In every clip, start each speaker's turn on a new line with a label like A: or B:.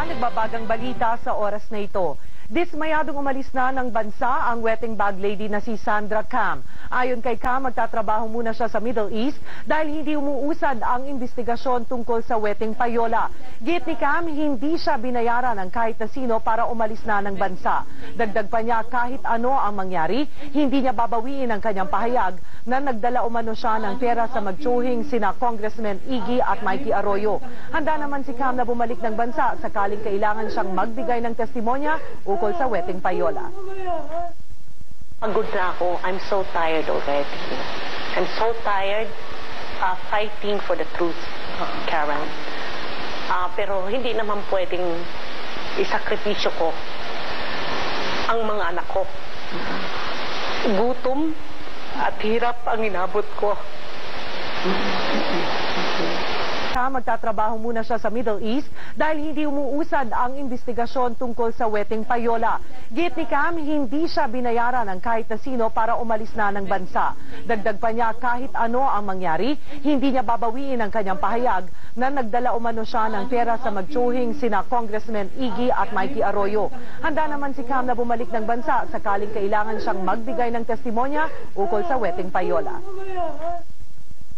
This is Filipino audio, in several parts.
A: nagbabagang balita sa oras na ito. Dismayadong umalis na ng bansa ang wetting bag lady na si Sandra Cam. Ayon kay Cam, magtatrabaho muna siya sa Middle East dahil hindi umuusad ang investigasyon tungkol sa wetting payola. Git ni Cam, hindi siya binayaran ng kahit na sino para umalis na ng bansa. Dagdag pa niya, kahit ano ang mangyari, hindi niya babawiin ang kanyang pahayag na nagdala umano siya ng pera sa magtsuhing sina Congressman Iggy at Mikey Arroyo. Handa naman si Cam na bumalik ng bansa sakaling kailangan siyang magbigay ng testimonya ukol sa wetting payola.
B: Pagod na ako. I'm so tired already. I'm so tired fighting for the truth, Karen. Pero hindi naman pwedeng isakripisyo ko ang mga anak ko. Gutom at hirap ang inabot ko.
A: Magtatrabaho muna siya sa Middle East dahil hindi umuusad ang investigasyon tungkol sa wetting payola. Git ni Cam, hindi siya binayaran ng kahit na sino para umalis na ng bansa. Dagdag pa niya, kahit ano ang mangyari, hindi niya babawiin ang kanyang pahayag na nagdala umano siya ng pera sa magtsuhing sina Congressman Iggy at Mikey Arroyo. Handa naman si Cam na bumalik ng bansa sakaling kailangan siyang magbigay ng testimonya ukol sa wetting payola.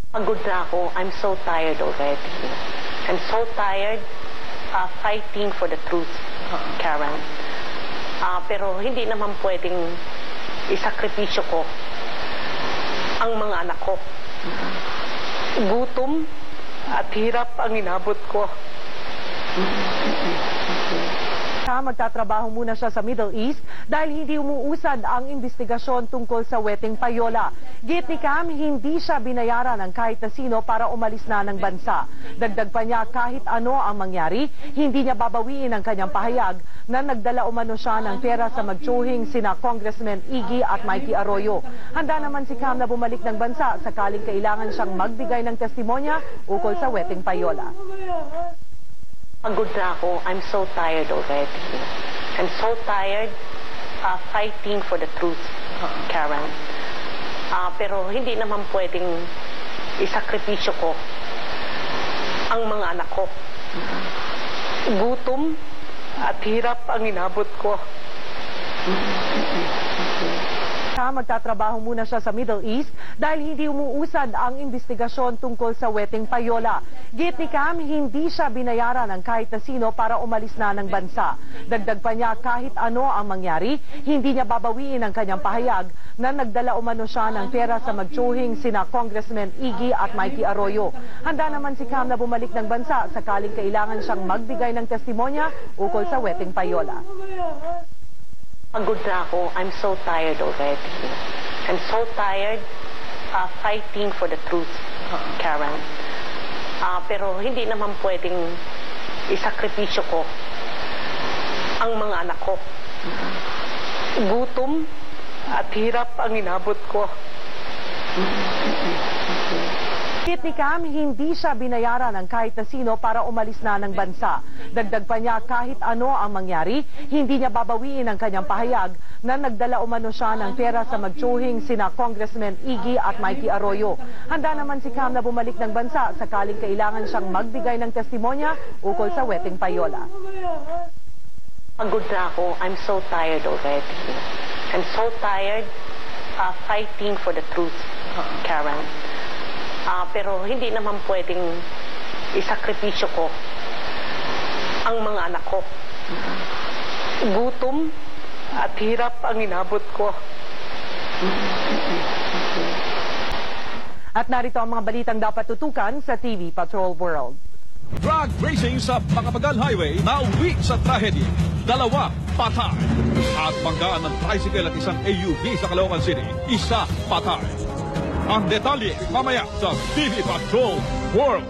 B: Pagod na ako. I'm so tired already. I'm so tired fighting for the truth, Karen. Pero hindi naman pwedeng isakripisyo ko ang mga anak ko. Gutom at hirap ang inabot ko.
A: Magtatrabaho muna siya sa Middle East dahil hindi umuusad ang investigasyon tungkol sa wetting payola. Git ni Cam, hindi siya binayaran ng kahit na sino para umalis na ng bansa. Dagdag pa niya, kahit ano ang mangyari, hindi niya babawiin ang kanyang pahayag na nagdala umano siya ng pera sa magtsuhing sina Congressman Iggy at Mikey Arroyo. Handa naman si Cam na bumalik ng bansa sakaling kailangan siyang magbigay ng testimonya ukol sa wetting payola.
B: Pagod na ako. I'm so tired already. I'm so tired fighting for the truth, Karen. Pero hindi naman pwedeng isakripisyo ko ang mga anak ko. Gutom at hirap ang inabot ko.
A: Magtatrabaho muna siya sa Middle East dahil hindi umuusad ang investigasyon tungkol sa wetting payola. Git ni Cam, hindi siya binayaran ng kahit na sino para umalis na ng bansa. Dagdag pa niya, kahit ano ang mangyari, hindi niya babawiin ang kanyang pahayag na nagdala umano siya ng pera sa magtsuhing sina Congressman Iggy at Mikey Arroyo. Handa naman si Cam na bumalik ng bansa sakaling kailangan siyang magbigay ng testimonya ukol sa wetting payola.
B: Pagod na ako. I'm so tired already. I'm so tired fighting for the truth, Karen. Pero hindi naman pwedeng isakripisyo ko ang mga anak ko. Gutom at hirap ang inabot ko.
A: Git ni Cam, hindi siya binayaran ng kahit na sino para umalis na ng bansa. Dagdag pa niya, kahit ano ang mangyari, hindi niya babawiin ang kanyang pahayag na nagdala umano siya ng pera sa magtsuhing sina Congressman Iggy at Mikey Arroyo. Handa naman si Cam na bumalik ng bansa sakaling kailangan siyang magbigay ng testimonya ukol sa wetting payola.
B: Pagod na ako. I'm so tired already. I'm so tired fighting for the truth, Karen. Pero hindi naman pwedeng isakripisyo ko ang mga anak ko. Gutom at hirap ang inabot ko.
A: At narito ang mga balitang dapat tutukan sa TV Patrol World.
C: Drag racing sa Pangapagal Highway na uwi sa trahedy. 2 patay. At banggaan ng tricycle at isang AUV sa Caloocan City. 1 patay. Ang detalye mamaya sa TV Patrol World.